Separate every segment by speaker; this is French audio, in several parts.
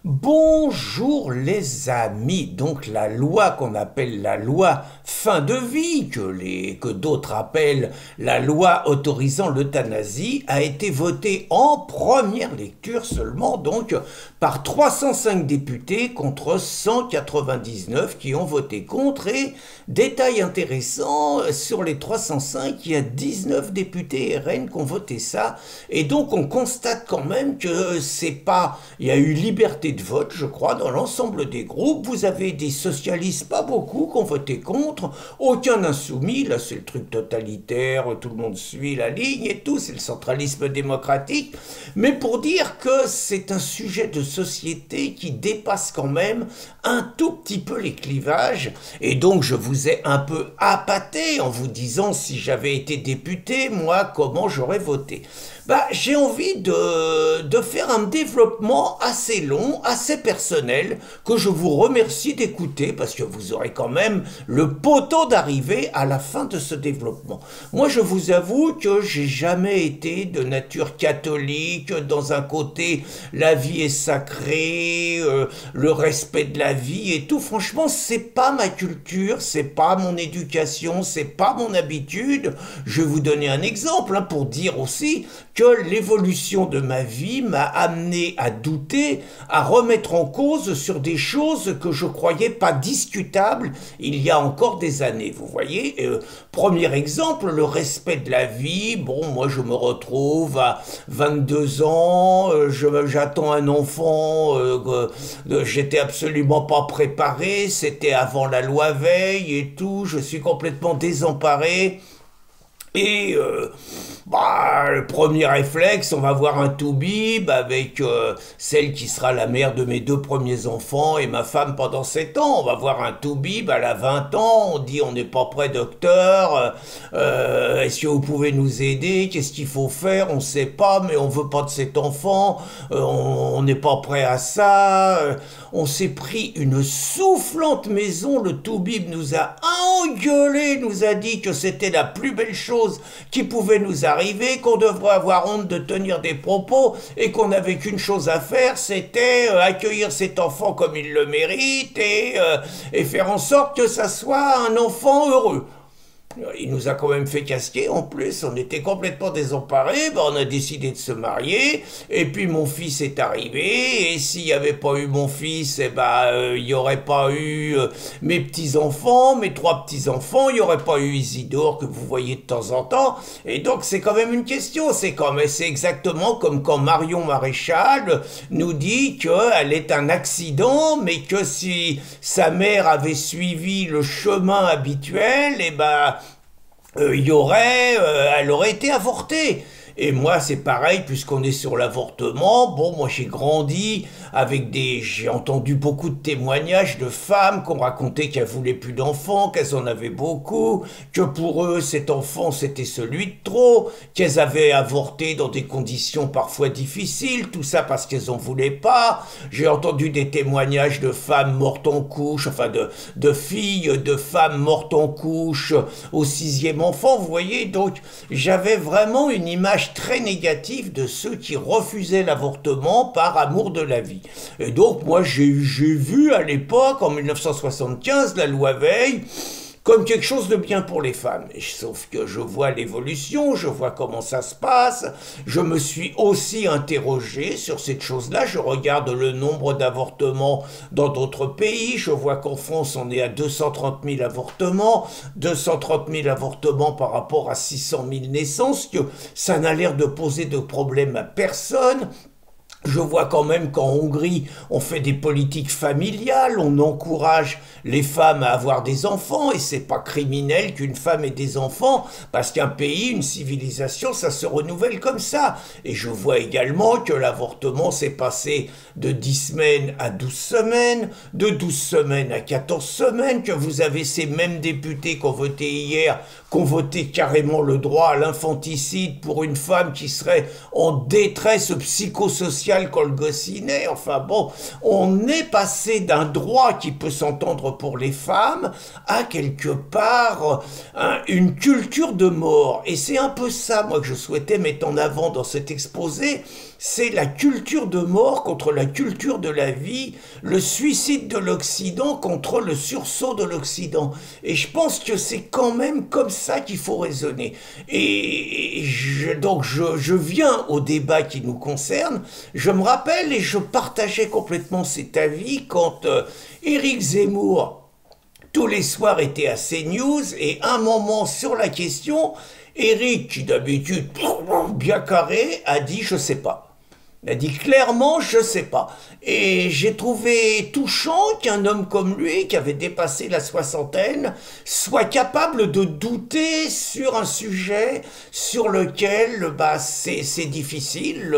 Speaker 1: Bonjour les amis, donc la loi qu'on appelle la loi fin de vie, que d'autres appellent la loi autorisant l'euthanasie, a été votée en première lecture seulement donc par 305 députés contre 199 qui ont voté contre. Et détail intéressant, sur les 305, il y a 19 députés RN qui ont voté ça, et donc on constate quand même que c'est pas, il y a eu liberté de vote, je crois, dans l'ensemble des groupes. Vous avez des socialistes, pas beaucoup, qui ont voté contre, aucun insoumis, là c'est le truc totalitaire, tout le monde suit la ligne et tout, c'est le centralisme démocratique, mais pour dire que c'est un sujet de société qui dépasse quand même un tout petit peu les clivages, et donc je vous ai un peu appâté en vous disant si j'avais été député, moi, comment j'aurais voté. J'ai envie de faire un développement assez long, assez personnel, que je vous remercie d'écouter, parce que vous aurez quand même le poteau d'arriver à la fin de ce développement. Moi, je vous avoue que j'ai jamais été de nature catholique, dans un côté, la vie est sacrée, le respect de la vie et tout. Franchement, c'est pas ma culture, c'est pas mon éducation, c'est pas mon habitude. Je vais vous donner un exemple, pour dire aussi que l'évolution de ma vie m'a amené à douter, à remettre en cause sur des choses que je croyais pas discutables il y a encore des années. Vous voyez, premier exemple, le respect de la vie. Bon, moi je me retrouve à 22 ans, j'attends un enfant, j'étais absolument pas préparé, c'était avant la loi Veil et tout, je suis complètement désemparé. Et le premier réflexe, on va voir un toubib avec celle qui sera la mère de mes deux premiers enfants et ma femme pendant 7 ans. On va voir un toubib, elle a 20 ans, on dit on n'est pas prêt docteur, est-ce que vous pouvez nous aider, qu'est-ce qu'il faut faire, on ne sait pas, mais on veut pas de cet enfant, on n'est pas prêt à ça. On s'est pris une soufflante maison, le toubib nous a engueulé, nous a dit que c'était la plus belle chose qui pouvait nous arriver, qu'on devrait avoir honte de tenir des propos et qu'on n'avait qu'une chose à faire, c'était accueillir cet enfant comme il le mérite et faire en sorte que ça soit un enfant heureux. Il nous a quand même fait casquer, en plus, on était complètement désemparés, on a décidé de se marier, et puis mon fils est arrivé, et s'il n'y avait pas eu mon fils, il n'y aurait pas eu mes petits-enfants, mes 3 petits-enfants, il n'y aurait pas eu Isidore que vous voyez de temps en temps, et donc c'est quand même une question, c'est exactement comme quand Marion Maréchal nous dit qu'elle est un accident, mais que si sa mère avait suivi le chemin habituel, elle aurait été avortée. Et moi, c'est pareil, puisqu'on est sur l'avortement. Bon, moi, j'ai grandi j'ai entendu beaucoup de témoignages de femmes qui ont raconté qu'elles voulaient plus d'enfants, qu'elles en avaient beaucoup, que pour eux, cet enfant, c'était celui de trop, qu'elles avaient avorté dans des conditions parfois difficiles, tout ça parce qu'elles en voulaient pas. J'ai entendu des témoignages de femmes mortes en couche, enfin de filles, de femmes mortes en couche au 6e enfant, vous voyez. Donc, j'avais vraiment une image très négative de ceux qui refusaient l'avortement par amour de la vie. Et donc moi j'ai vu à l'époque, en 1975, la loi Veil comme quelque chose de bien pour les femmes. Sauf que je vois l'évolution, je vois comment ça se passe, je me suis aussi interrogé sur cette chose-là, je regarde le nombre d'avortements dans d'autres pays, je vois qu'en France on est à 230 000 avortements, 230 000 avortements par rapport à 600 000 naissances, que ça n'a l'air de poser de problème à personne. Je vois quand même qu'en Hongrie, on fait des politiques familiales, on encourage les femmes à avoir des enfants, et c'est pas criminel qu'une femme ait des enfants, parce qu'un pays, une civilisation, ça se renouvelle comme ça. Et je vois également que l'avortement s'est passé de 10 semaines à 12 semaines, de 12 semaines à 14 semaines, que vous avez ces mêmes députés qui ont voté hier, qui ont voté carrément le droit à l'infanticide pour une femme qui serait en détresse psychosociale Pascal Colgosinet, enfin bon, on est passé d'un droit qui peut s'entendre pour les femmes à quelque part une culture de mort. Et c'est un peu ça, moi, que je souhaitais mettre en avant dans cet exposé, c'est la culture de mort contre la culture de la vie, le suicide de l'Occident contre le sursaut de l'Occident. Et je pense que c'est quand même comme ça qu'il faut raisonner. Donc je viens au débat qui nous concerne, je me rappelle et je partageais complètement cet avis quand Éric Zemmour, tous les soirs, était à CNews, et un moment sur la question, Éric, qui d'habitude bien carré, a dit « je sais pas ». Il a dit clairement, je sais pas. Et j'ai trouvé touchant qu'un homme comme lui, qui avait dépassé la soixantaine, soit capable de douter sur un sujet sur lequel c'est difficile.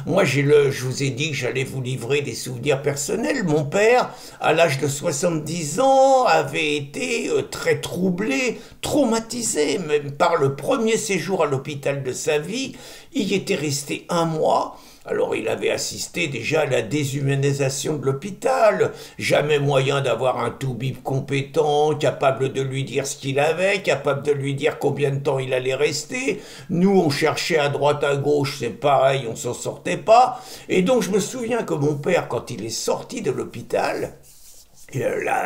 Speaker 1: Moi, je vous ai dit que j'allais vous livrer des souvenirs personnels. Mon père, à l'âge de 70 ans, avait été très troublé, traumatisé, même par le premier séjour à l'hôpital de sa vie. Il y était resté 1 mois. Alors il avait assisté déjà à la déshumanisation de l'hôpital, jamais moyen d'avoir un toubib compétent, capable de lui dire ce qu'il avait, capable de lui dire combien de temps il allait rester. Nous on cherchait à droite à gauche, c'est pareil, on s'en sortait pas. Et donc je me souviens que mon père, quand il est sorti de l'hôpital,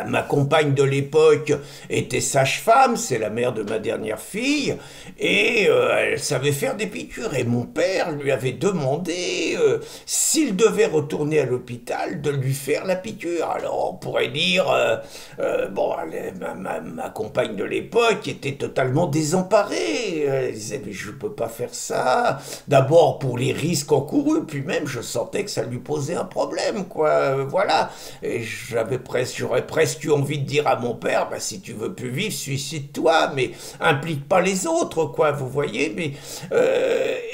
Speaker 1: ma compagne de l'époque était sage-femme, c'est la mère de ma dernière fille, et elle savait faire des piqûres. Et mon père lui avait demandé, s'il devait retourner à l'hôpital, de lui faire la piqûre. Alors on pourrait dire, ma compagne de l'époque était totalement désemparée. Elle disait, mais je peux pas faire ça. D'abord pour les risques encourus, puis même je sentais que ça lui posait un problème, quoi. Voilà. Et j'aurais presque eu envie de dire à mon père, si tu veux plus vivre, suicide-toi, mais implique pas les autres, quoi, vous voyez. Mais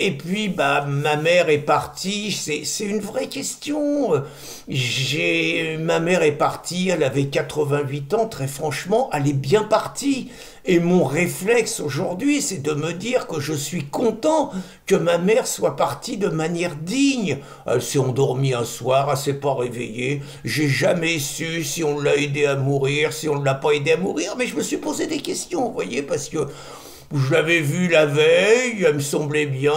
Speaker 1: et puis, ma mère est partie. C'est une vraie question. Ma mère est partie. Elle avait 88 ans. Très franchement, elle est bien partie. Et mon réflexe aujourd'hui, c'est de me dire que je suis content que ma mère soit partie de manière digne. Elle s'est endormie un soir, elle s'est pas réveillée. J'ai jamais su si on l'a aidée à mourir, si on ne l'a pas aidée à mourir, mais je me suis posé des questions, vous voyez, parce que je l'avais vue la veille, elle me semblait bien.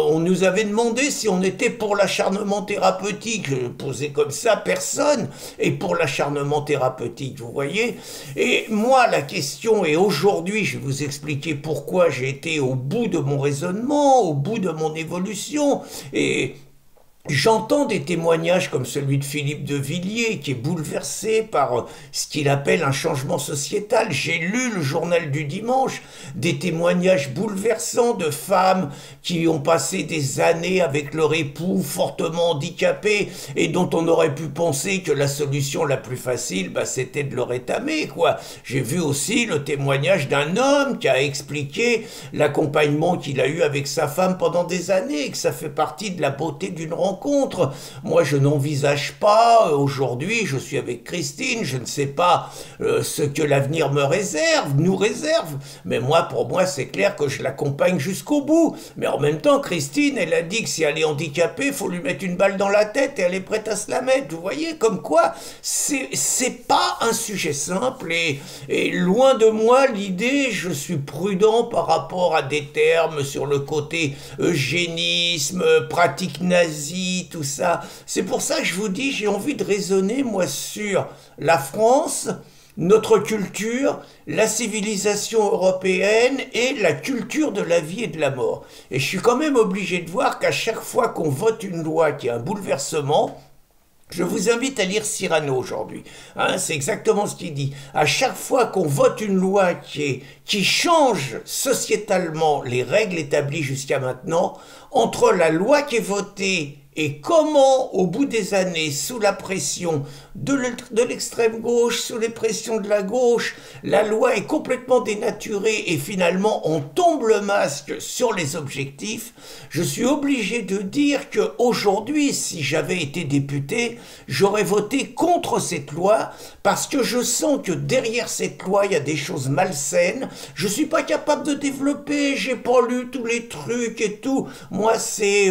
Speaker 1: On nous avait demandé si on était pour l'acharnement thérapeutique. Je posais comme ça, personne est pour l'acharnement thérapeutique, vous voyez. Et moi, la question, et aujourd'hui, je vais vous expliquer pourquoi j'ai été au bout de mon raisonnement, au bout de mon évolution, et j'entends des témoignages comme celui de Philippe de Villiers, qui est bouleversé par ce qu'il appelle un changement sociétal. J'ai lu le journal du dimanche, des témoignages bouleversants de femmes qui ont passé des années avec leur époux fortement handicapé et dont on aurait pu penser que la solution la plus facile, c'était de leur étamer, quoi. J'ai vu aussi le témoignage d'un homme qui a expliqué l'accompagnement qu'il a eu avec sa femme pendant des années et que ça fait partie de la beauté d'une rencontre. Moi, je n'envisage pas, aujourd'hui, je suis avec Christine, je ne sais pas ce que l'avenir nous réserve, mais pour moi, c'est clair que je l'accompagne jusqu'au bout. Mais en même temps, Christine, elle a dit que si elle est handicapée, il faut lui mettre une balle dans la tête et elle est prête à se la mettre. Vous voyez, comme quoi, c'est pas un sujet simple et loin de moi l'idée, je suis prudent par rapport à des termes sur le côté eugénisme, pratique nazie, tout ça. C'est pour ça que je vous dis, j'ai envie de raisonner, moi, sur la France, notre culture, la civilisation européenne et la culture de la vie et de la mort. Et je suis quand même obligé de voir qu'à chaque fois qu'on vote une loi qui a un bouleversement, je vous invite à lire Cyrano aujourd'hui. C'est exactement ce qu'il dit. À chaque fois qu'on vote une loi qui change sociétalement les règles établies jusqu'à maintenant, entre la loi qui est votée et comment, au bout des années, sous la pression de l'extrême gauche, sous les pressions de la gauche, la loi est complètement dénaturée et finalement on tombe le masque sur les objectifs, je suis obligé de dire qu'aujourd'hui, si j'avais été député, j'aurais voté contre cette loi parce que je sens que derrière cette loi, il y a des choses malsaines. Je suis pas capable de développer, j'ai pas lu tous les trucs et tout. Moi, c'est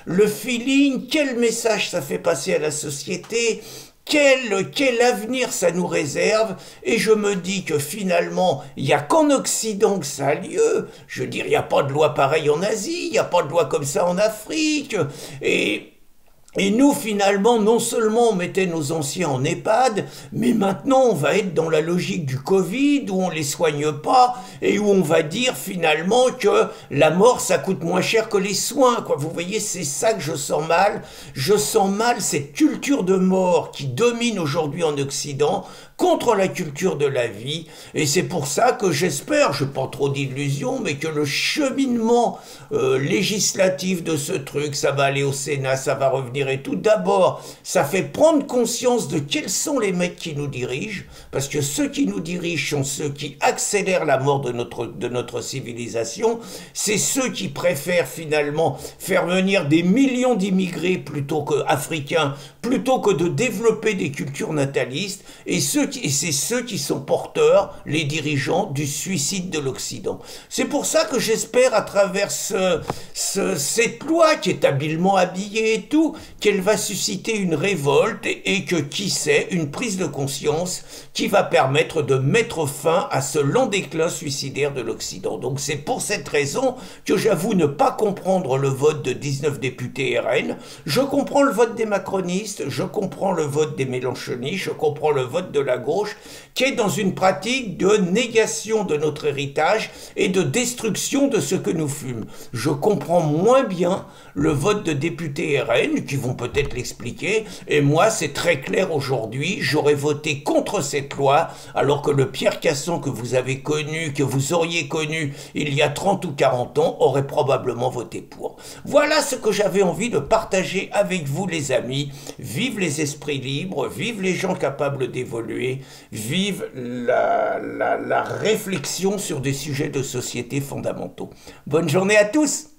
Speaker 1: le feeling, ligne, quel message ça fait passer à la société, quel avenir ça nous réserve, et je me dis que finalement, il n'y a qu'en Occident que ça a lieu. Je veux dire, il n'y a pas de loi pareille en Asie, il n'y a pas de loi comme ça en Afrique, et nous, finalement, non seulement on mettait nos anciens en EHPAD, mais maintenant on va être dans la logique du Covid, où on les soigne pas, et où on va dire finalement que la mort, ça coûte moins cher que les soins, quoi. Vous voyez, c'est ça que je sens mal. Je sens mal cette culture de mort qui domine aujourd'hui en Occident, contre la culture de la vie, et c'est pour ça que j'espère, je n'ai pas trop d'illusions, mais que le cheminement législatif de ce truc, ça va aller au Sénat, ça va revenir et tout. D'abord, ça fait prendre conscience de quels sont les mecs qui nous dirigent, parce que ceux qui nous dirigent sont ceux qui accélèrent la mort de notre civilisation, c'est ceux qui préfèrent finalement faire venir des millions d'immigrés plutôt qu'africains, plutôt que de développer des cultures natalistes, et c'est ceux qui sont porteurs, les dirigeants, du suicide de l'Occident. C'est pour ça que j'espère, à travers cette loi qui est habilement habillée et tout, qu'elle va susciter une révolte et que, qui sait, une prise de conscience qui va permettre de mettre fin à ce lent déclin suicidaire de l'Occident. Donc c'est pour cette raison que j'avoue ne pas comprendre le vote de 19 députés RN. Je comprends le vote des macronistes, je comprends le vote des mélenchonistes, je comprends le vote de la gauche, qui est dans une pratique de négation de notre héritage et de destruction de ce que nous fûmes. Je comprends moins bien le vote de députés RN, qui vont peut-être l'expliquer, et moi c'est très clair aujourd'hui, j'aurais voté contre cette loi, alors que le Pierre Casson que vous avez connu, que vous auriez connu il y a 30 ou 40 ans, aurait probablement voté pour. Voilà ce que j'avais envie de partager avec vous, les amis. Vive les esprits libres, vive les gens capables d'évoluer, vive la réflexion sur des sujets de société fondamentaux. Bonne journée à tous!